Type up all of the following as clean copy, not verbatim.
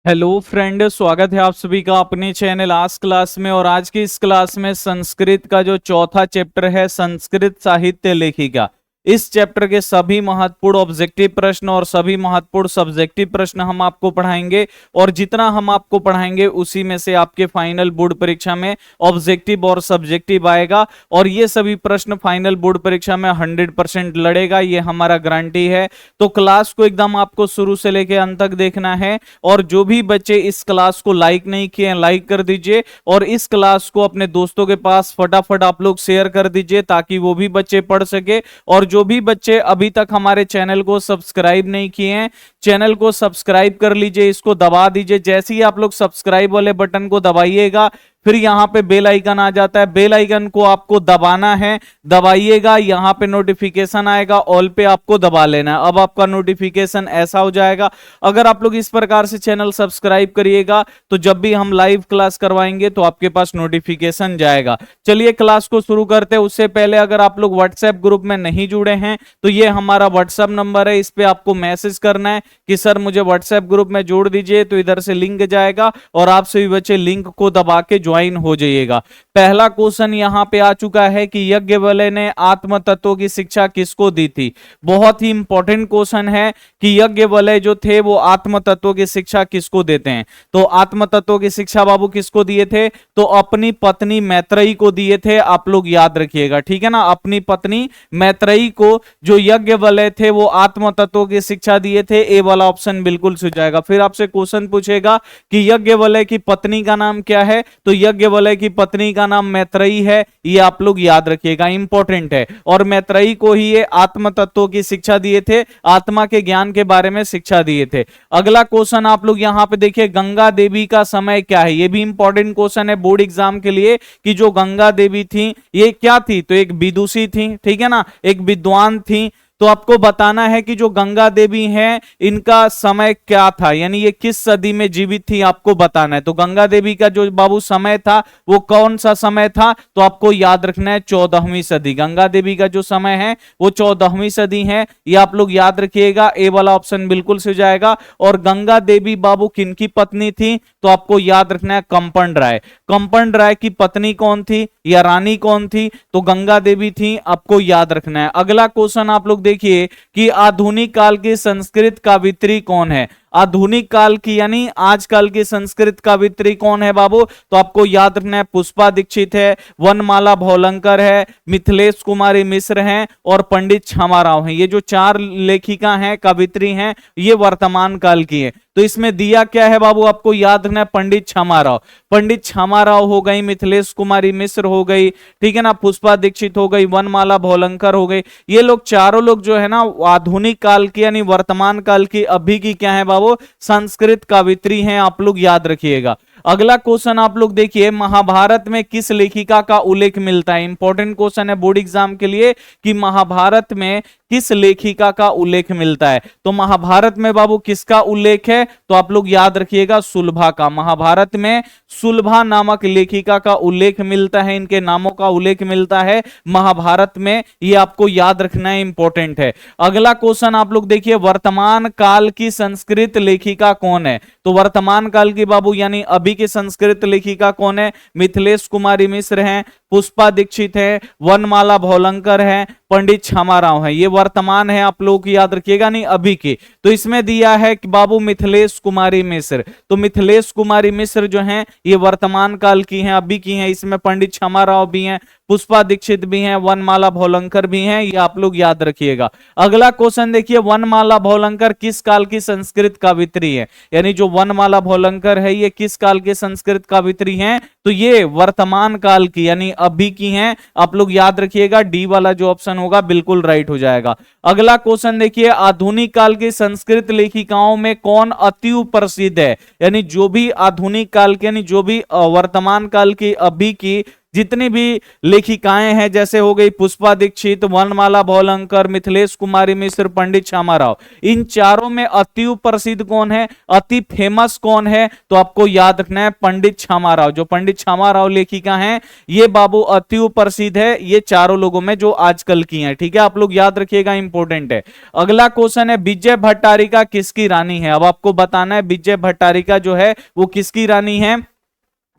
Hello friend, स्वागत है आप सभी का अपने चैनल आज क्लास में। और आज की इस क्लास में संस्कृत का जो चौथा चैप्टर है, संस्कृत साहित्य लेखिका, इस चैप्टर के सभी महत्वपूर्ण ऑब्जेक्टिव प्रश्न और सभी महत्वपूर्ण सब्जेक्टिव प्रश्न हम आपको पढ़ाएंगे। और जितना हम आपको पढ़ाएंगे उसी में से आपके फाइनल बोर्ड परीक्षा में ऑब्जेक्टिव और सब्जेक्टिव आएगा। और ये सभी प्रश्न फाइनल बोर्ड परीक्षा में 100% लड़ेगा, ये हमारा गारंटी है। तो क्लास को एकदम आपको शुरू से लेकर अंत तक देखना है। और जो भी बच्चे इस क्लास को लाइक नहीं किए हैं, लाइक कर दीजिए। और इस क्लास को अपने दोस्तों के पास फटाफट आप लोग शेयर कर दीजिए ताकि वो भी बच्चे पढ़ सके। और जो भी बच्चे अभी तक हमारे चैनल को सब्सक्राइब नहीं किए हैं, चैनल को सब्सक्राइब कर लीजिए, इसको दबा दीजिए। जैसे ही आप लोग सब्सक्राइब वाले बटन को दबाइएगा, फिर यहां पे बेल आइकन आ जाता है, बेल आइकन को आपको दबाना है, दबाइएगा। यहां पे नोटिफिकेशन आएगा, ऑल पे आपको दबा लेना है। अब आपका नोटिफिकेशन ऐसा हो जाएगा। अगर आप लोग इस प्रकार से चैनल सब्सक्राइब करिएगा तो जब भी हम लाइव क्लास करवाएंगे तो आपके पास नोटिफिकेशन जाएगा। चलिए क्लास को शुरू करते हैं। उससे पहले अगर आप लोग व्हाट्सएप ग्रुप में नहीं जुड़े हैं तो ये हमारा व्हाट्सएप नंबर है, इस पे आपको मैसेज करना है कि सर मुझे व्हाट्सएप ग्रुप में जोड़ दीजिए। तो इधर से लिंक जाएगा और आप सभी बच्चे लिंक को दबा के ज्वाइन हो जाइएगा। पहला क्वेश्चन यहां पे आ चुका है कि याज्ञवल्क्य ने आत्म तत्व की शिक्षा किसको दी थी। बहुत ही इंपॉर्टेंट क्वेश्चन है कि याज्ञवल्क्य जो थे वो आत्म तत्व की शिक्षा किसको देते हैं। तो आत्म तत्व की शिक्षा बाबू किसको दिए थे, तो अपनी पत्नी मैत्रेयी को दिए थे। आप लोग याद रखिएगा, ठीक है ना। अपनी पत्नी मैत्रेयी को जो याज्ञवल्क्य थे वो आत्म तत्व की शिक्षा दिए थे। ए वाला ऑप्शन बिल्कुल सही जाएगा। फिर आपसे क्वेश्चन पूछेगा कि याज्ञवल्क्य की पत्नी का नाम क्या है, तो याज्ञवल्क्य की पत्नी का नाम मैत्रेयी है। ये आप लोग याद रखिएगा, इंपॉर्टेंट है। और मैत्रेयी को ही ये आत्म तत्व की शिक्षा दिए थे, आत्मा के ज्ञान के बारे में शिक्षा दिए थे। अगला क्वेश्चन आप लोग यहां पे देखिए, गंगा देवी का समय क्या है। ये भी इंपॉर्टेंट क्वेश्चन है बोर्ड एग्जाम के लिए कि जो गंगा देवी थी ये क्या थी, तो एक विदुषी थी, ठीक है ना, एक विद्वान थी। तो आपको बताना है कि जो गंगा देवी हैं इनका समय क्या था, यानी ये किस सदी में जीवित थी, आपको बताना है। तो गंगा देवी का जो बाबू समय था वो कौन सा समय था, तो आपको याद रखना है 14वीं सदी। गंगा देवी का जो समय है वो 14वीं सदी है, ये आप लोग याद रखिएगा। ए वाला ऑप्शन बिल्कुल से जाएगा। और गंगा देवी बाबू किनकी पत्नी थी, तो आपको याद रखना है कंपन राय। कंपन राय की पत्नी कौन थी या रानी कौन थी, तो गंगा देवी थी, आपको याद रखना है। अगला क्वेश्चन आप लोग देखिए कि आधुनिक काल की संस्कृत कवियत्री कौन है। आधुनिक काल की यानी आजकल की संस्कृत कवियत्री कौन है बाबू, तो आपको याद रखना है पुष्पा दीक्षित है, वनमाला भौलंकर है, मिथिलेश कुमारी मिश्र हैं और पंडित क्षमा राव हैं। ये जो चार लेखिका हैं, कवियत्री हैं, ये वर्तमान काल की है। तो इसमें दिया क्या है बाबू, आपको याद रखना है पंडित क्षमा राव। पंडित क्षमा राव हो गई, मिथिलेश कुमारी मिश्र हो गई, ठीक है ना, पुष्पा दीक्षित हो गई, वनमाला भौलंकर हो गई। ये लोग चारों लोग जो है ना आधुनिक काल की यानी वर्तमान काल की अभी की क्या है बाबू, संस्कृत कवियत्री हैं, आप लोग याद रखिएगा। अगला क्वेश्चन आप लोग देखिए, महाभारत में किस लेखिका का उल्लेख मिलता है। इंपॉर्टेंट क्वेश्चन है बोर्ड एग्जाम के लिए कि महाभारत में किस लेखिका का उल्लेख मिलता है। तो महाभारत में बाबू किसका उल्लेख है, तो आप लोग याद रखिएगा सुलभा का। महाभारत में सुलभा नामक लेखिका का उल्लेख मिलता है, इनके नामों का उल्लेख मिलता है महाभारत में, ये आपको याद रखना है, इंपॉर्टेंट है। अगला क्वेश्चन आप लोग देखिए, वर्तमान काल की संस्कृत लेखिका कौन है। तो वर्तमान काल की बाबू यानी अभी की संस्कृत लेखिका कौन है, मिथिलेश कुमारी मिश्र हैं, पुष्पा दीक्षित है, वनमाला भौलंकर है, पंडित क्षमा राव है। ये वर्तमान है, आप लोग याद रखिएगा, नहीं अभी की। तो इसमें दिया है कि बाबू मिथिलेश कुमारी मिश्र। तो मिथिलेश कुमारी मिश्र जो हैं ये वर्तमान काल की हैं, अभी की हैं। इसमें पंडित क्षमा राव भी हैं, पुष्पा दीक्षित भी हैं, वनमाला भौलंकर भी हैं, ये आप लोग याद रखिएगा। अगला क्वेश्चन देखिए, वनमाला भौलंकर किस काल की संस्कृत कवियत्री है, यानी जो वनमाला भौलंकर है ये किस काल के संस्कृत कवियत्री हैं, तो ये वर्तमान काल की यानी अभी की हैं, आप लोग याद रखिएगा। डी वाला जो ऑप्शन होगा बिल्कुल राइट हो जाएगा। अगला क्वेश्चन देखिए, आधुनिक काल की संस्कृत लेखिकाओं में कौन अति प्रसिद्ध है, यानी जो भी आधुनिक काल के यानी जो भी वर्तमान काल की अभी की जितनी भी लेखिकाएं हैं, जैसे हो गई पुष्पा दीक्षित, वनमाला भावलंकर, मिथिलेश कुमारी मिश्र, पंडित श्यामा राव, इन चारों में अति प्रसिद्ध कौन है, अति फेमस कौन है, तो आपको याद रखना है पंडित श्यामा राव। जो पंडित श्यामा राव लेखिका हैं ये बाबू अति प्रसिद्ध है, ये चारों लोगों में जो आजकल की हैं, ठीक है, आप लोग याद रखिएगा, इंपॉर्टेंट है। अगला क्वेश्चन है विजय भट्टारिका किसकी रानी है। अब आपको बताना है विजय भट्टारिका जो है वो किसकी रानी है,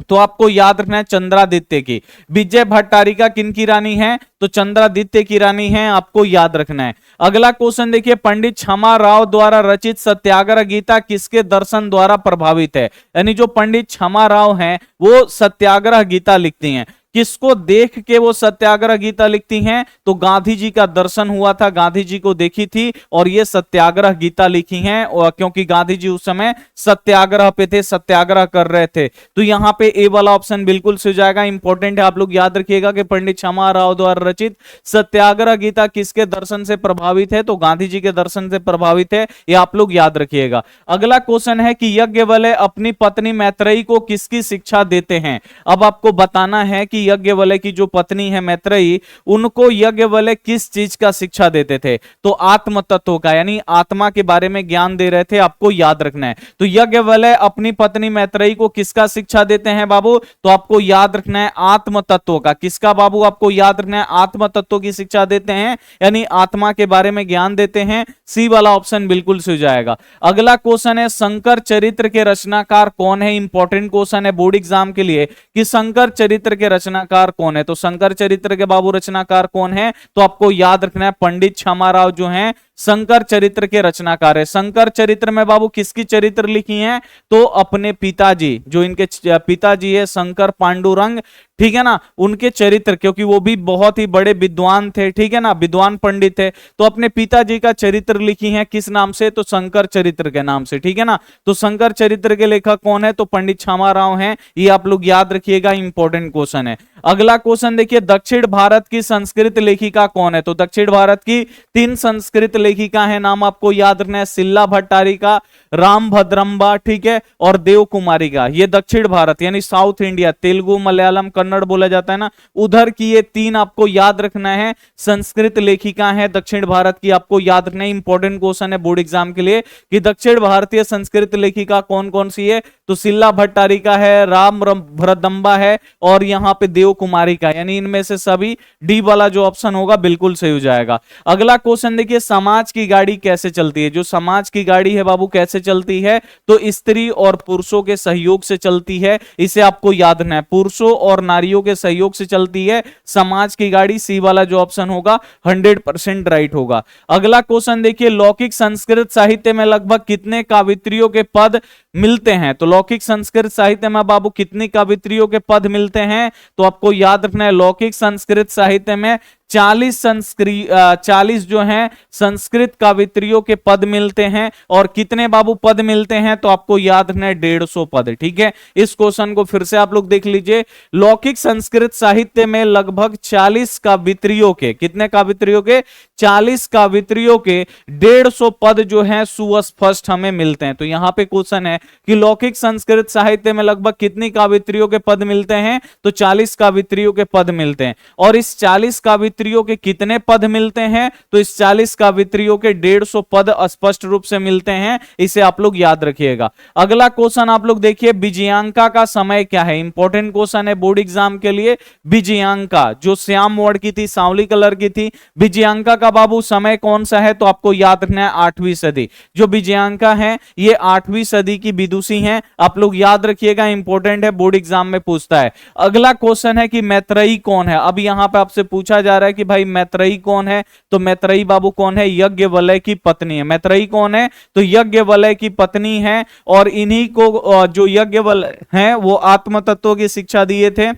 तो आपको याद रखना है चंद्रादित्य की। विजय भट्टारिका किनकी रानी है, तो चंद्रादित्य की रानी है, आपको याद रखना है। अगला क्वेश्चन देखिए, पंडित श्यामा राव द्वारा रचित सत्याग्रह गीता किसके दर्शन द्वारा प्रभावित है। यानी जो पंडित श्यामा राव हैं वो सत्याग्रह गीता लिखती हैं, किसको देख के वो सत्याग्रह गीता लिखती हैं, तो गांधी जी का दर्शन हुआ था, गांधी जी को देखी थी और ये सत्याग्रह गीता लिखी हैं, और क्योंकि गांधी जी उस समय सत्याग्रह पे थे, सत्याग्रह कर रहे थे। तो यहां पे ए वाला ऑप्शन बिल्कुल सही हो जाएगा, इंपॉर्टेंट है, आप लोग याद रखिएगा कि पंडित श्यामा राव द्वारा रचित सत्याग्रह गीता किसके दर्शन से प्रभावित है, तो गांधी जी के दर्शन से प्रभावित है, ये आप लोग याद रखिएगा। अगला क्वेश्चन है कि यज्ञवल्क्य अपनी पत्नी मैत्रेयी को किसकी शिक्षा देते हैं। अब आपको बताना है कि यज्ञवल्क्य की जो पत्नी है मैत्रेयी, उनको यज्ञवल्क्य किस चीज का शिक्षा देते थे, तो आत्म तत्व का, यानी आत्मा के बारे में ज्ञान दे रहे थे, आपको याद रखना है। तो यज्ञवल्क्य अपनी पत्नी मैत्रेयी को किसका शिक्षा देते हैं बाबू, तो आपको याद रखना है आत्म तत्व का। किसका बाबू, आपको याद रखना है आत्म तत्व की शिक्षा देते हैं, यानी आत्मा के बारे में ज्ञान देते हैं। सी वाला ऑप्शन बिल्कुल सही जाएगा। अगला क्वेश्चन है शंकर चरित्र के रचनाकार कौन है। इंपॉर्टेंट क्वेश्चन है बोर्ड एग्जाम के लिए कि शंकर चरित्र के रचनाकार कौन है, तो शंकर चरित्र के बाबू रचनाकार कौन है, तो आपको याद रखना है पंडित श्यामा राव जो हैं शंकर चरित्र के रचनाकार है। शंकर चरित्र में बाबू किसकी चरित्र लिखी है, तो अपने पिताजी, जो इनके पिताजी है शंकर पांडुरंग, ठीक है ना, उनके चरित्र, क्योंकि वो भी बहुत ही बड़े विद्वान थे, ठीक है ना, विद्वान पंडित थे, तो अपने पिताजी का चरित्र लिखी है किस नाम से, तो शंकर चरित्र के नाम से, ठीक है ना। तो शंकर चरित्र के लेखक कौन है, तो पंडित श्यामा राव हैं, ये आप लोग याद रखिएगा, इंपॉर्टेंट क्वेश्चन है। अगला क्वेश्चन देखिए, दक्षिण भारत की संस्कृत लेखिका कौन है, तो दक्षिण भारत की 3 संस्कृत लेखिका है, नाम आपको याद रखना है शिला भट्टारिका, राम भद्रम्बा, ठीक है, और देव कुमारी का। ये दक्षिण भारत यानी साउथ इंडिया, तेलुगु मलयालम कन्नड़ बोला जाता है ना, उधर की ये 3 आपको याद रखना है संस्कृत लेखिका है दक्षिण भारत की, आपको याद रखना है। इंपॉर्टेंट क्वेश्चन है बोर्ड एग्जाम के लिए कि दक्षिण भारतीय संस्कृत लेखिका कौन कौन सी है, तो शिला भट्टारिका है, राम भद्रम्बा है, और यहां पे देव कुमारी का, यानी इनमें से सभी डी वाला जो ऑप्शन होगा बिल्कुल सही हो जाएगा। अगला क्वेश्चन देखिए, समाज की गाड़ी कैसे चलती है। जो समाज की गाड़ी है बाबू कैसे चलती है, तो स्त्री और पुरुषों के सहयोग से चलती है, इसे आपको याद रखना है, पुरुषों और नारियों के सहयोग से चलती है समाज की गाड़ी। सी वाला जो ऑप्शन होगा 100% राइट होगा। अगला क्वेश्चन देखिए, लौकिक संस्कृत साहित्य में लगभग कितने काव्यत्रियों के पद मिलते हैं, तो लौकिक संस्कृत साहित्य में बाबू कितनी काव्यत्रियों के पद मिलते हैं, तो आपको याद रखना है लौकिक संस्कृत साहित्य में 40 जो हैं संस्कृत काव्यत्रियों के पद मिलते हैं। और कितने बाबू पद मिलते हैं, तो आपको याद रखना है 150 पद, ठीक है। इस क्वेश्चन को फिर से आप लोग देख लीजिए, लौकिक संस्कृत साहित्य में लगभग 40 काव्यत्रियों के, कितने काव्यत्रियों के, 40 काव्यत्रियों के 150 पद जो हैं सुस्पष्ट हमें मिलते हैं। तो यहां पे क्वेश्चन है कि लौकिक संस्कृत साहित्य में लगभग कितनी काव्यत्रियों के पद मिलते हैं, तो 40 काव्यत्रियों के पद मिलते हैं। और इस 40 काव्यत्रियों के कितने पद मिलते हैं, तो इस 40 काव्यत्रियों के 150 पद स्पष्ट रूप से मिलते हैं, इसे आप लोग याद रखिएगा। अगला क्वेश्चन आप लोग देखिए, विजयांका का समय क्या है। इंपॉर्टेंट क्वेश्चन है बोर्ड एग्जाम के लिए। विजयांका जो श्याम वर्ण की थी, सांवली कलर की थी, विजयांका का बाबू समय कौन सा है, तो आपको याद रखना है 8वीं सदी। जो विजयांका है ये 8वीं सदी की विदुषी हैं, आप लोग याद रखिएगा, इंपॉर्टेंट है, बोर्ड एग्जाम में पूछता है। अगला क्वेश्चन है कि मैत्रेयी कौन है। अब यहां पे आपसे पूछा जा रहा है कि भाई मैत्रेयी कौन है, तो मैत्रेयी बाबू कौन है, यज्ञवल्क्य की पत्नी है। मैत्रेयी कौन है, तो यज्ञवल्क्य की पत्नी है, और इन्हीं को जो यज्ञवल्क्य हैं वो आत्म तत्व की शिक्षा दिए थे।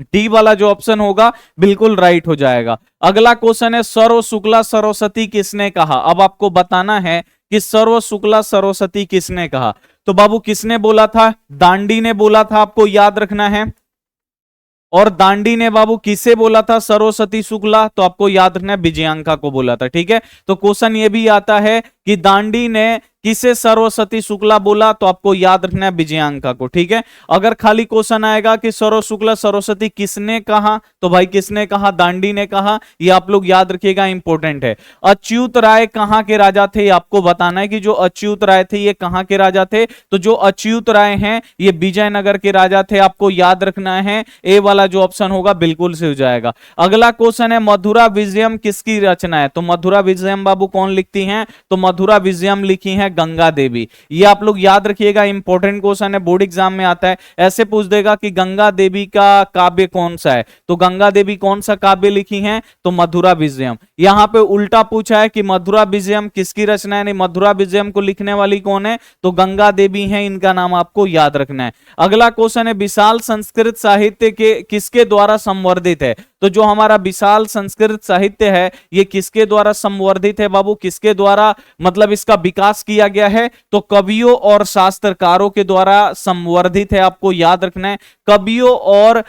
डी वाला जो ऑप्शन होगा बिल्कुल राइट हो जाएगा। अगला क्वेश्चन है, सर्व शुक्ला सरस्वती किसने कहा। अब आपको बताना है कि सर्व शुक्ला सरस्वती किसने कहा, तो बाबू किसने बोला था, दांडी ने बोला था, आपको याद रखना है। और दांडी ने बाबू किसे बोला था, सरस्वती शुक्ला, तो आपको याद रखना है विजयांका को बोला था, ठीक है। तो क्वेश्चन ये भी आता है कि दांडी ने किसे सरस्वती शुक्ला बोला, तो आपको याद रखना है विजयांका को, ठीक है। अगर खाली क्वेश्चन आएगा कि सौरव शुक्ला सरस्वती किसने कहा, तो भाई किसने कहा, दांडी ने कहा, ये आप लोग याद रखिएगा, इंपॉर्टेंट है। अच्युत राय कहां के राजा थे, आपको बताना है कि जो अच्युत राय थे ये कहां के राजा थे, तो जो अच्युत राय हैं ये विजयनगर के राजा थे, आपको याद रखना है। ए वाला जो ऑप्शन होगा बिल्कुल से हो जाएगा। अगला क्वेश्चन है मधुरा विजयम किसकी रचना है, तो मधुरा विजयम बाबू कौन लिखती हैं, तो मधुरा विजयम लिखी है गंगा देवी। ये आप लोग याद रखिएगा, इंपॉर्टेंट क्वेश्चन है, बोर्ड एग्जाम में आता है। ऐसे पूछ देगा कि गंगा देवी का काव्य कौन सा है, तो गंगा देवी कौन सा काव्य लिखी है, तो मधुरा विजयम। यहां पे उल्टा पूछा है कि मधुरा विजयम किसकी रचना है, मधुरा विजयम को लिखने वाली कौन है, तो गंगा देवी है, इनका नाम आपको याद रखना है। अगला क्वेश्चन है विशाल संस्कृत साहित्य के किसके द्वारा संवर्धित है, तो जो हमारा विशाल संस्कृत साहित्य है ये किसके द्वारा संवर्धित है बाबू, किसके द्वारा मतलब इसका विकास किया गया है, तो कवियों और शास्त्रकारों के द्वारा संवर्धित है, आपको याद रखना है। कवियों और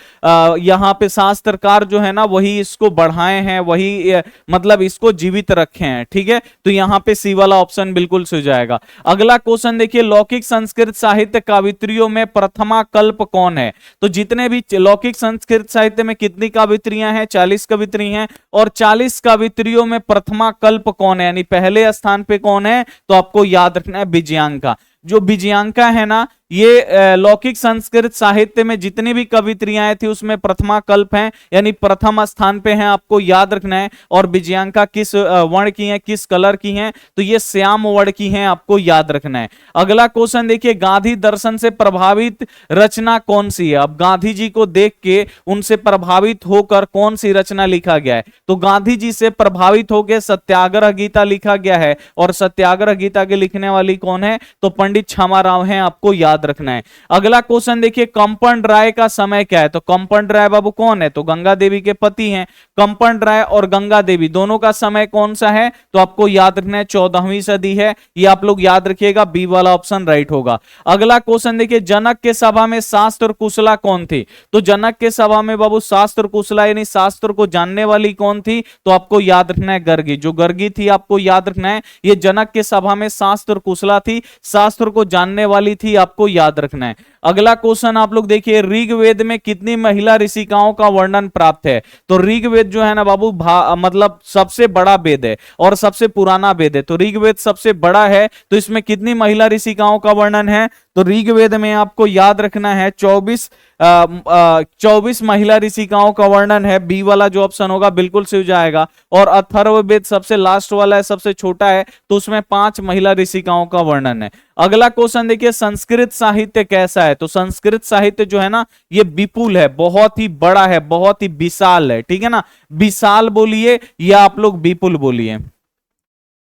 यहाँ पे शास्त्रकार जो है ना वही इसको बढ़ाए हैं, वही मतलब इसको जीवित रखे हैं, ठीक है। तो यहाँ पे सी वाला ऑप्शन बिल्कुल सही जाएगा। अगला क्वेश्चन देखिए लौकिक संस्कृत साहित्य कावित्रियों में प्रथमा कल्प कौन है, तो जितने भी लौकिक संस्कृत साहित्य में कितनी कावित्रियां हैं, 40 कवित्री हैं, और 40 कवित्रियों में प्रथमा कल्प कौन है, यानी पहले स्थान पे कौन है, तो आपको याद रखना है विजयांका। जो विजयांका है ना ये लौकिक संस्कृत साहित्य में जितनी भी कवित्रियां थी उसमें प्रथमा कल्प हैं, यानी प्रथम स्थान पे हैं, आपको याद रखना है। और विजयांका किस वर्ण की हैं, किस कलर की हैं, तो ये श्याम वर्ण की हैं, आपको याद रखना है। अगला क्वेश्चन देखिए गांधी दर्शन से प्रभावित रचना कौन सी है, अब गांधी जी को देख के उनसे प्रभावित होकर कौन सी रचना लिखा गया है, तो गांधी जी से प्रभावित होकर सत्याग्रह गीता लिखा गया है, और सत्याग्रह गीता के लिखने वाली कौन है, तो पंडित छामाराव हैं, आपको याद रखना है। अगला क्वेश्चन देखिए कंपन राय का समय क्या है, तो कंपन राय बाबू कौन है, तो गंगा देवी के पति हैं। कंपन राय और गंगा देवी दोनों का समय कौन सा है, तो आपको याद रखना है 14वीं सदी है, ये आप लोग याद रखिएगा, बी वाला ऑप्शन राइट होगा। अगला क्वेश्चन देखिए जनक के सभा में शास्त्र कुशला कौन थी, तो जनक के सभा में बाबू शास्त्र कुशला यानी शास्त्र को जानने वाली कौन थी, तो आपको याद रखना है गर्गी। जो गर्गी थी आपको याद रखना है, ये जनक के सभा में शास्त्र कुशला थी, शास्त्र को जानने वाली थी, आपको याद रखना है। अगला क्वेश्चन आप लोग देखिए ऋग्वेद में कितनी महिला ऋषिकाओं का वर्णन प्राप्त है, तो ऋग्वेद जो है ना बाबू मतलब सबसे बड़ा वेद है और सबसे पुराना वेद है, तो ऋग्वेद सबसे बड़ा है, तो इसमें कितनी महिला ऋषिकाओं का वर्णन है, तो ऋग्वेद में आपको याद रखना है 24 महिला ऋषिकाओं का वर्णन है, बी वाला जो ऑप्शन होगा बिल्कुल सही हो जाएगा। और अथर्ववेद सबसे लास्ट वाला है, सबसे छोटा है, तो उसमें 5 महिला ऋषिकाओं का वर्णन है। अगला क्वेश्चन देखिए संस्कृत साहित्य कैसा है, तो संस्कृत साहित्य जो है ना ये विपुल है, बहुत ही बड़ा है, बहुत ही विशाल है, ठीक है ना, विशाल बोलिए या आप लोग विपुल बोलिए,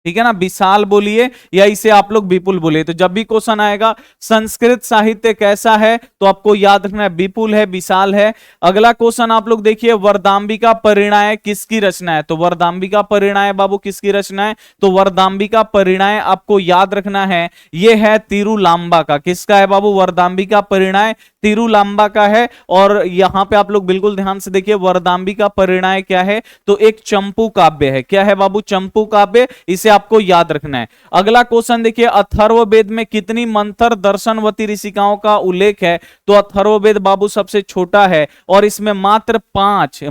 ठीक है ना, विशाल बोलिए या इसे आप लोग विपुल बोलिए। तो जब भी क्वेश्चन आएगा संस्कृत साहित्य कैसा है, तो आपको याद रखना है विपुल है, विशाल है। अगला क्वेश्चन आप लोग देखिए वरदांबिका परिणय किसकी रचना है, तो वरदांबिका परिणय बाबू किसकी रचना है, तो वरदांबिका परिणय आपको याद रखना है ये है तिरुलांबा का। किसका है बाबू, वरदांबिका परिणय तिरुलांबा का है। और यहां पे आप लोग बिल्कुल ध्यान से देखिए वरदांबिका परिणय क्या है, तो एक चंपू काव्य है। क्या है बाबू, चंपू काव्य, इसे आपको याद रखना है। अगला क्वेश्चन देखिए अथर्ववेद में कितनी मंत्र दर्शनवती ऋषिकाओं का उल्लेख है, तो अथर्ववेद बाबू सबसे छोटा है और इसमें मात्र पांच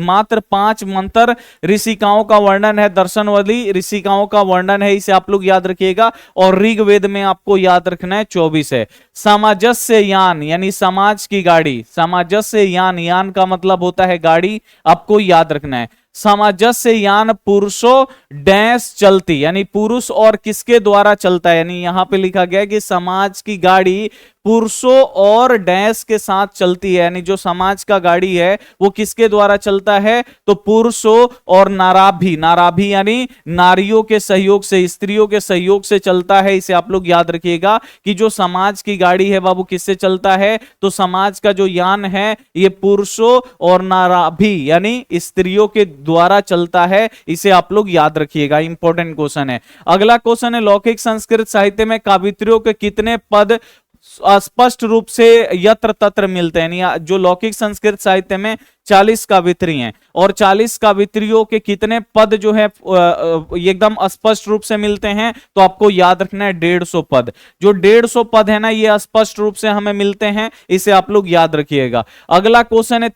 मंत्र ऋषिकाओं का वर्णन है, दर्शनवती ऋषिकाओं का वर्णन है, इसे आप लोग याद रखिएगा। और ऋग्वेद में आपको याद रखना है 24 है। सामंजस्य यान यानी समाज की गाड़ी, सामंजस्य यान, यान का मतलब होता है गाड़ी, आपको याद रखना है। सामंजस्य यान पुरुषों डैश चलती, यानी पुरुष और किसके द्वारा चलता है, यानी यहां पे लिखा गया है कि समाज की गाड़ी पुरुषों और डैश के साथ चलती है, यानी जो समाज का गाड़ी है वो किसके द्वारा चलता है, तो पुरुषों और नाराभी, नाराभी यानी नारियों के सहयोग से, स्त्रियों के सहयोग से चलता है। इसे आप लोग याद रखिएगा कि जो समाज की गाड़ी है बाबू किससे चलता है, तो समाज का जो यान है ये पुरुषों और नाराभी यानी स्त्रियों के द्वारा चलता है, इसे आप लोग याद रखिएगा, इंपॉर्टेंट क्वेश्चन है। अगला क्वेश्चन है लौकिक संस्कृत साहित्य में कावित्रियों के कितने पद स्पष्ट रूप से यत्र तत्र मिलते हैं, यानी जो लौकिक संस्कृत साहित्य में 40 काव्यत्री हैं और 40 काव्यत्रियों के कितने पद जो है एकदम स्पष्ट रूप से मिलते हैं, तो आपको याद रखना है 150 पद। जो 150 पद है ना, ये स्पष्ट रूप से हमें मिलते हैं, इसे आप लोग याद रखिएगा। अगला क्वेश्चन है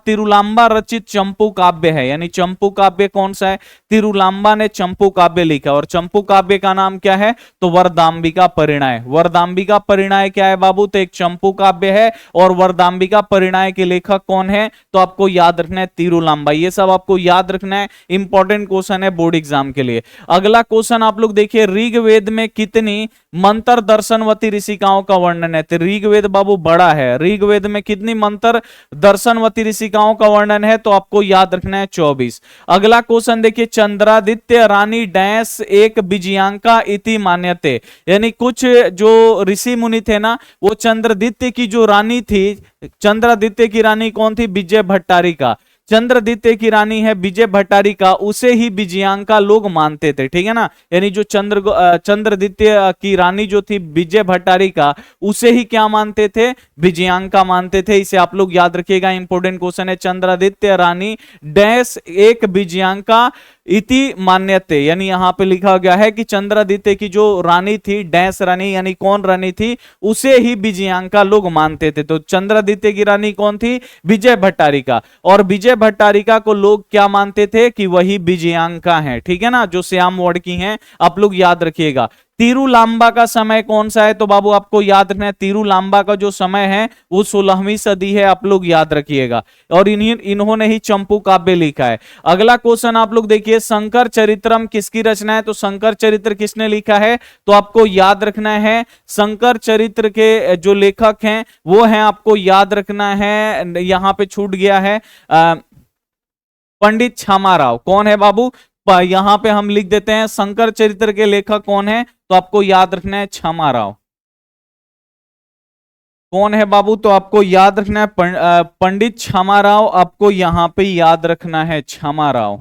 तिरुलांबा रचित चंपू काव्य है, यानी चंपू काव्य कौन सा है? तिरुलांबा ने चंपू काव्य लिखा और चंपू काव्य का नाम क्या है? तो वरदांबिका परिणय। वरदांबिका परिणय क्या है बाबू? तो एक चंपू काव्य है और वरदांबिका परिणय के लेखक कौन है? तो आपको याद रखना है तिरुलांबा। ये सब आपको याद रखना है, इंपॉर्टेंट क्वेश्चन है बोर्ड एग्जाम के लिए। अगला क्वेश्चन आप लोग देखिए, ऋग्वेद में कितनी मंत्र दर्शनवती ऋषिकाओं का वर्णन है? तो ऋग्वेद बाबू बड़ा है, ऋग्वेद में कितनी मंत्र दर्शनवती ऋषिकाओं का वर्णन है? तो आपको याद रखना है 24। अगला क्वेश्चन देखिए, चंद्रादित्य रानी डैश एक विजयांका इति मान्यते, यानी कुछ जो ऋषि मुनि थे ना, वो चंद्रादित्य की जो रानी थी, चंद्रादित्य की रानी कौन थी? विजय भट्टारिका। चंद्रादित्य की रानी है विजय भट्टारिका, उसे ही विजयांका लोग मानते थे, ठीक है ना। यानी जो चंद्रादित्य की रानी जो थी विजय भट्टारिका, उसे ही क्या मानते थे? विजयांका मानते थे। इसे आप लोग याद रखिएगा, इंपॉर्टेंट क्वेश्चन है। चंद्रादित्य रानी डैश एक विजयांका इति मान्यते, यानी यहां पे लिखा गया है कि चंद्रादित्य की जो रानी थी, डैश रानी, यानी कौन रानी थी? उसे ही विजयांका लोग मानते थे। तो चंद्रादित्य की रानी कौन थी? विजय भट्टारिका। और विजय भट्टारिका को लोग क्या मानते थे? कि वही विजयांका है, ठीक है ना, जो श्याम वर्ड की हैं। आप लोग याद रखिएगा। तिरुलांबा का समय कौन सा है? तो बाबू आपको याद रखना है, तिरुलांबा का जो समय है वो 16वीं सदी है, आप लोग याद रखिएगा। और इन्होंने ही चंपू काव्य लिखा है। अगला क्वेश्चन आप लोग देखिए, शंकर चरित्रम किसकी रचना है? तो शंकर चरित्र किसने लिखा है? तो आपको याद रखना है, शंकर चरित्र के जो लेखक हैं वो हैं, आपको याद रखना है, यहां पे छूट गया है, पंडित छामाराव। कौन है बाबू? यहां पे हम लिख देते हैं शंकर चरित्र के लेखक कौन है, तो आपको याद रखना है छामाराव। कौन है बाबू? तो आपको याद रखना है पंडित छामाराव। आपको यहां पे याद रखना है छामाराव,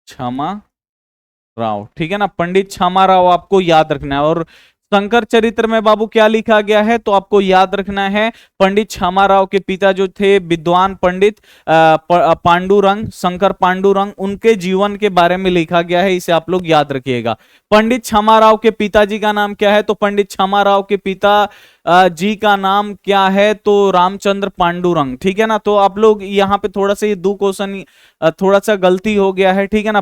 छामाराव, ठीक है ना, पंडित छामाराव आपको याद रखना है। और शंकर चरित्र में बाबू क्या लिखा गया है? तो आपको याद रखना है, पंडित छामाराव के पिता जो थे विद्वान पंडित पांडुरंग, शंकर पांडुरंग, उनके जीवन के बारे में लिखा गया है, इसे आप लोग याद रखिएगा। पंडित छामाराव के पिताजी का नाम क्या है? तो पंडित छामाराव के पिता जी का नाम क्या है? तो रामचंद्र पांडुरंग, ठीक है ना। तो आप लोग यहाँ पे थोड़ा सा ये दो क्वेश्चन थोड़ा सा गलती हो गया है, ठीक है ना।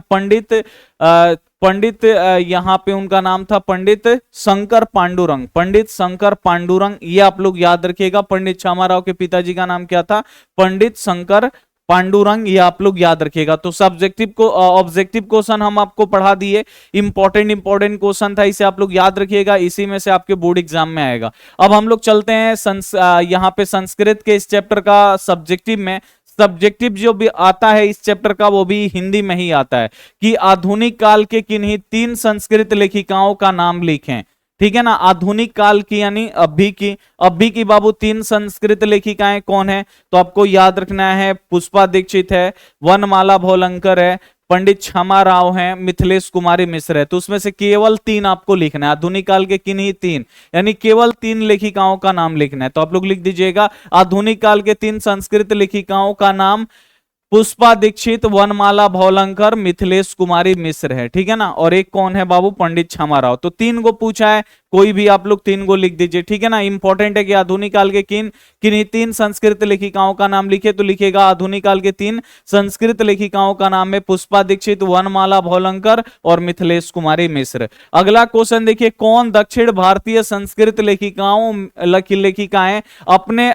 पंडित यहाँ पे उनका नाम था पंडित शंकर पांडुरंग, पंडित शंकर पांडुरंग, ये आप लोग याद रखिएगा। पंडित छामाराव के पिताजी का नाम क्या था? पंडित शंकर पांडुरंग, ये आप लोग याद रखिएगा। तो सब्जेक्टिव को ऑब्जेक्टिव क्वेश्चन हम आपको पढ़ा दिए, इंपॉर्टेंट क्वेश्चन था, इसे आप लोग याद रखिएगा, इसी में से आपके बोर्ड एग्जाम में आएगा। अब हम लोग चलते हैं यहाँ पे संस्कृत के इस चैप्टर का सब्जेक्टिव में। सब्जेक्टिव जो भी आता है इस चैप्टर का, वो भी हिंदी में ही आता है, कि आधुनिक काल के किन्हीं 3 संस्कृत लेखिकाओं का नाम लिखें, ठीक है ना। आधुनिक काल की यानी अभी की बाबू 3 संस्कृत लेखिकाएं कौन है? तो आपको याद रखना है, पुष्पा दीक्षित है, वनमाला भोलंकर है, पंडित छामाराव हैं, मिथिलेश कुमारी मिश्र है। तो उसमें से केवल 3 आपको लिखना है, आधुनिक काल के किन्हीं 3, यानी केवल 3 लेखिकाओं का नाम लिखना है। तो आप लोग लिख दीजिएगा, आधुनिक काल के 3 संस्कृत लेखिकाओं का नाम पुष्पा दीक्षित, वनमाला भोलंकर, मिथिलेश कुमारी मिश्र है, ठीक है ना। और एक कौन है बाबू? पंडित छामाराव। तो 3 को पूछा है, कोई भी आप लोग 3 को लिख दीजिए, ठीक है ना। इंपॉर्टेंट है कि आधुनिक काल के किन्हीं 3 संस्कृत लेखिकाओं का नाम लिखे, तो लिखेगा आधुनिक काल के 3 संस्कृत लेखिकाओं का नाम है पुष्पा दीक्षित, वनमाला भोलंकर और मिथिलेश कुमारी मिश्र। अगला क्वेश्चन देखिए, कौन दक्षिण भारतीय संस्कृत लेखिकाएं अपने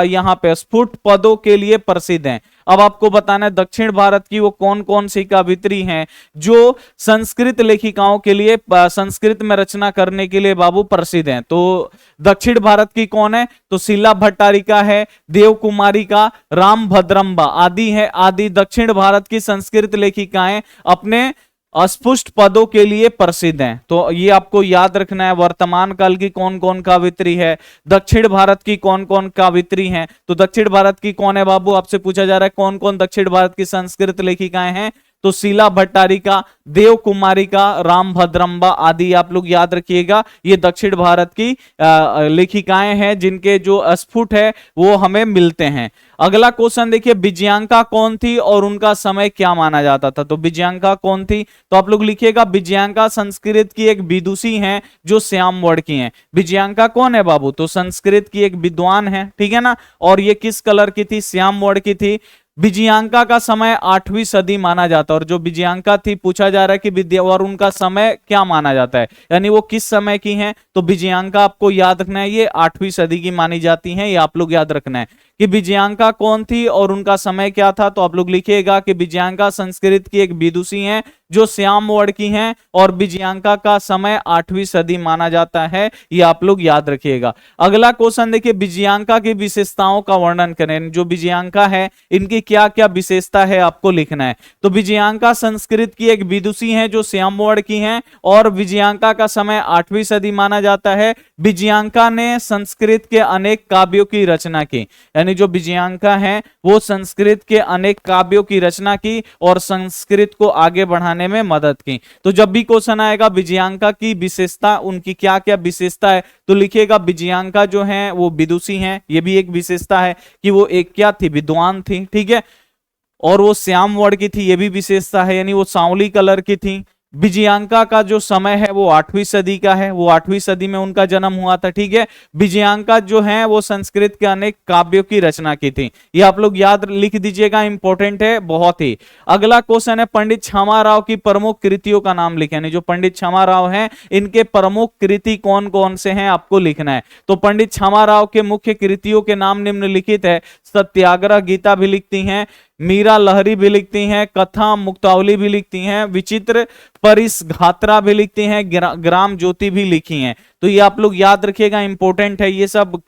यहाँ पे स्फुट पदों के लिए प्रसिद्ध हैं? अब आपको बताना है दक्षिण भारत की वो कौन कौन सी कवित्री हैं जो संस्कृत लेखिकाओं के लिए, संस्कृत में रचना करने के लिए बाबू प्रसिद्ध हैं। तो दक्षिण भारत की कौन है? तो शीला भट्टारिका है, देव कुमारिका, राम भद्रम्बा आदि है। आदि दक्षिण भारत की संस्कृत लेखिकाएं अपने अस्पष्ट पदों के लिए प्रसिद्ध हैं। तो ये आपको याद रखना है। वर्तमान काल की कौन कौन कवित्री है, दक्षिण भारत की कौन कौन कवित्री हैं? तो दक्षिण भारत की कौन है बाबू? आपसे पूछा जा रहा है कौन कौन दक्षिण भारत की संस्कृत लेखिकाएं हैं। तो शीला भट्टारिका, देव कुमारिका, राम भद्रम्बा आदि आप लोग याद रखिएगा। ये दक्षिण भारत की लेखिकाएं हैं जिनके जो स्फुट है वो हमें मिलते हैं। अगला क्वेश्चन देखिए, विजयांका कौन थी और उनका समय क्या माना जाता था? तो विजयांका कौन थी? तो आप लोग लिखिएगा विजयांका संस्कृत की एक विदुषी हैं जो श्यामवर्ण की हैं। विजयांका कौन है बाबू? तो संस्कृत की एक विद्वान है, ठीक है ना। और ये किस कलर की थी? श्यामवर्ण की थी। विजयांका का समय 8वीं सदी माना जाता है। और जो विजयांका थी, पूछा जा रहा है कि विद्या और उनका समय क्या माना जाता है, यानी वो किस समय की हैं। तो विजयांका आपको याद रखना है, ये 8वीं सदी की मानी जाती हैं, ये आप लोग याद रखना है कि विजयांका कौन थी और उनका समय क्या था। तो आप लोग लिखिएगा कि विजयांका संस्कृत की एक विदुषी हैं जो श्यामवर्ण की हैं और विजयांका का समय 8वीं सदी माना जाता है, ये आप लोग याद रखिएगा। अगला क्वेश्चन देखिए, विजयांका की विशेषताओं का वर्णन करें। जो विजयांका है इनकी क्या क्या विशेषता है आपको लिखना है। तो विजयांका संस्कृत की एक विदुषी हैं जो श्यामवर्ण की हैं और विजयांका का समय 8वीं सदी माना जाता है। विजयांका ने संस्कृत के अनेक काव्यों की रचना की, यानी जो विजयांका हैं वो संस्कृत के अनेक काव्यों की रचना की और संस्कृत को आगे बढ़ाने में मदद की। तो जब भी क्वेश्चन आएगा विजयांका की विशेषता, उनकी क्या क्या विशेषता है, तो लिखिएगा विजयांका जो है वो विदुषी हैं, ये भी एक विशेषता है कि वो एक क्या थी? विद्वान थी, ठीक है। और वो श्यामवर्ण की थी, ये भी विशेषता है, यानी वो सांवली कलर की थी। विजयांका का जो समय है वो 8वीं सदी का है, वो 8वीं सदी में उनका जन्म हुआ था, ठीक है। विजयांका जो है वो संस्कृत के अनेक काव्यों की रचना की थी, ये आप लोग याद लिख दीजिएगा, इंपॉर्टेंट है बहुत ही। अगला क्वेश्चन है, पंडित क्षमा राव की प्रमुख कृतियों का नाम लिखें। यानी जो पंडित क्षमा राव हैं इनके प्रमुख कृति कौन कौन से हैं आपको लिखना है। तो पंडित क्षमा राव के मुख्य कृतियों के नाम निम्नलिखित है। सत्याग्रह गीता भी लिखती हैं, मीरा लहरी भी लिखती हैं, कथा मुक्तावली भी लिखती हैं, विचित्र परिसघात्रा भी लिखती हैं, ग्राम ज्योति भी लिखी हैं। तो ये आप लोग याद रखिएगा, इंपॉर्टेंट है ये सब,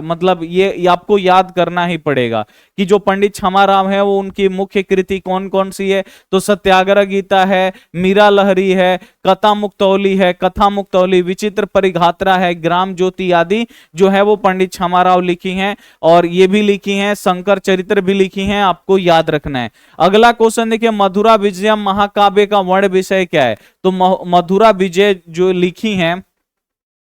मतलब ये आपको याद करना ही पड़ेगा कि जो पंडित क्षमा राव है वो उनकी मुख्य कृति कौन कौन सी है। तो सत्याग्रह गीता है, मीरा लहरी है, कथा मुक्तावली, विचित्र परिघात्रा है, ग्राम ज्योति आदि जो है वो पंडित क्षमा राव लिखी हैं। और ये भी लिखी हैं, शंकर चरित्र भी लिखी हैं, आपको याद रखना है। अगला क्वेश्चन देखिए, मधुरा विजय महाकाव्य का वर्ण विषय क्या है? तो मधुरा विजय जो लिखी हैं,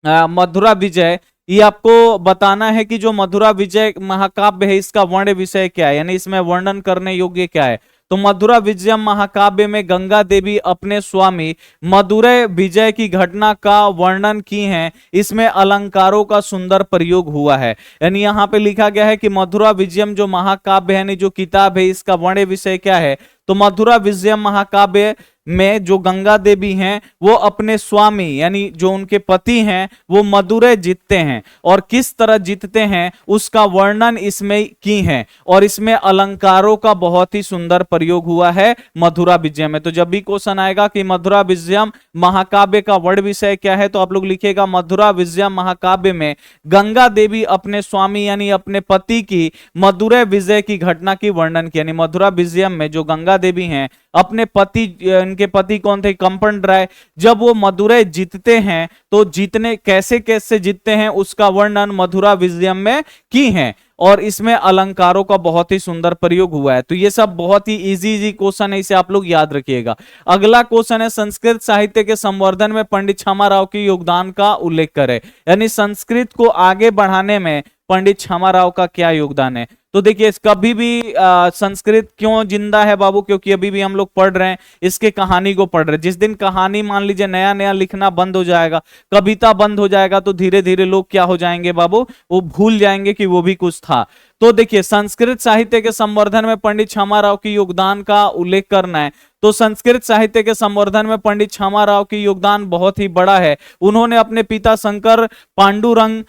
मधुरा विजय, ये आपको बताना है कि जो मधुरा विजय महाकाव्य है इसका वर्ण विषय क्या है, यानी इसमें वर्णन करने योग्य क्या है। तो मधुरा विजय महाकाव्य में गंगा देवी अपने स्वामी मधुरै विजय की घटना का वर्णन की है। इसमें अलंकारों का सुंदर प्रयोग हुआ है, यानी यहाँ पे लिखा गया है कि मधुरा विजयम जो महाकाव्य है, जो किताब है, इसका वर्ण विषय क्या है। तो मधुरा विजय महाकाव्य में जो गंगा देवी हैं वो अपने स्वामी यानी जो उनके पति हैं वो मदुरै जीतते हैं, और किस तरह जीतते हैं उसका वर्णन इसमें की है, और इसमें अलंकारों का बहुत ही सुंदर प्रयोग हुआ है मधुरा विजय में। तो जब भी क्वेश्चन आएगा कि मधुरा विजयम महाकाव्य का वर्ण विषय क्या है, तो आप लोग लिखेगा मधुरा विजय महाकाव्य में गंगा देवी अपने स्वामी यानी अपने पति की मदुरै विजय की घटना की वर्णन किया। यानी मधुरा विजयम में जो गंगा देवी हैं अपने पति, इनके पति कौन थे? कंपन राय। जब वो मदुरै जीतते हैं तो जीतने कैसे कैसे जीतते हैं उसका वर्णन मधुरा विजयम में की है, और इसमें अलंकारों का बहुत ही सुंदर प्रयोग हुआ है। तो ये सब बहुत ही इजी क्वेश्चन है, इसे आप लोग याद रखिएगा। अगला क्वेश्चन है, संस्कृत साहित्य के संवर्धन में पंडित क्षमा राव के योगदान का उल्लेख करें। यानी संस्कृत को आगे बढ़ाने में पंडित क्षमा राव का क्या योगदान है। तो देखिए कभी भी संस्कृत क्यों जिंदा है बाबू, क्योंकि अभी भी हम लोग पढ़ रहे हैं, इसके कहानी को पढ़ रहे हैं। जिस दिन कहानी मान लीजिए नया नया लिखना बंद हो जाएगा, कविता बंद हो जाएगा, तो धीरे धीरे लोग क्या हो जाएंगे बाबू, वो भूल जाएंगे कि वो भी कुछ था। तो देखिए संस्कृत साहित्य के संवर्धन में पंडित क्षमा राव के योगदान का उल्लेख करना है। तो संस्कृत साहित्य के संवर्धन में पंडित क्षमा राव की योगदान बहुत ही बड़ा है। उन्होंने अपने पिता शंकर पांडुरंग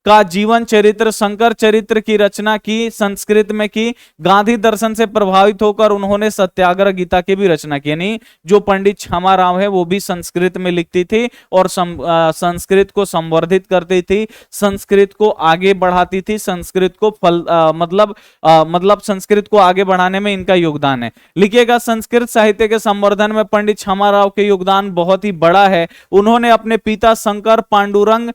का जीवन चरित्र, शंकर चरित्र की रचना की, संस्कृत में की। गांधी दर्शन से प्रभावित होकर उन्होंने सत्याग्रह गीता की भी रचना की। यानी जो पंडित क्षमा राव है वो भी संस्कृत में लिखती थी और संस्कृत को संवर्धित करती थी, संस्कृत को आगे बढ़ाती थी, संस्कृत को मतलब संस्कृत को आगे बढ़ाने में इनका योगदान है। लिखिएगा संस्कृत साहित्य के संवर्धन में पंडित क्षमा राव के योगदान बहुत ही बड़ा है। उन्होंने अपने पिता शंकर पांडुरंग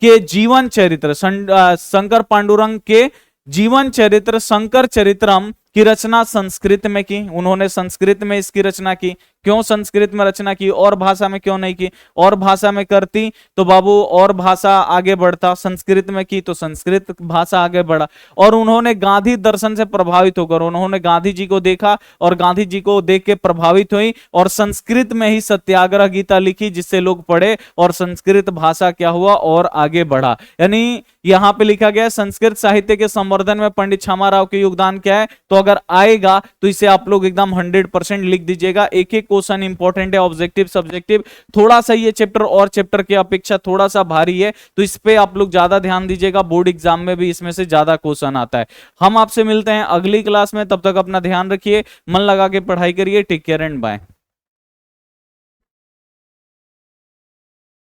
के जीवन चरित्र, शंकर पांडुरंग के जीवन चरित्र शंकर चरित्रम की रचना संस्कृत में की, उन्होंने संस्कृत में इसकी रचना की। क्यों संस्कृत में रचना की, और भाषा में क्यों नहीं की? और भाषा में करती तो बाबू और भाषा आगे बढ़ता, संस्कृत में की तो संस्कृत भाषा आगे बढ़ा। और उन्होंने गांधी दर्शन से प्रभावित होकर, उन्होंने गांधी जी को देखा और गांधी जी को देख के प्रभावित हुई और संस्कृत में ही सत्याग्रह गीता लिखी, जिससे लोग पढ़े और संस्कृत भाषा क्या हुआ और आगे बढ़ा। यानी यहां पे लिखा गया है संस्कृत साहित्य के संवर्धन में पंडित छामाराव के योगदान क्या है, तो अगर आएगा तो इसे आप लोग एकदम 100% लिख दीजिएगा। एक एक क्वेश्चन इंपॉर्टेंट है, ऑब्जेक्टिव सब्जेक्टिव। थोड़ा सा ये चैप्टर और चैप्टर की अपेक्षा थोड़ा सा भारी है, तो इस पे आप लोग ज्यादा ध्यान दीजिएगा, बोर्ड एग्जाम में भी इसमें से ज्यादा क्वेश्चन आता है। हम आपसे मिलते हैं अगली क्लास में, तब तक अपना ध्यान रखिए, मन लगा के पढ़ाई करिए। Take care and bye.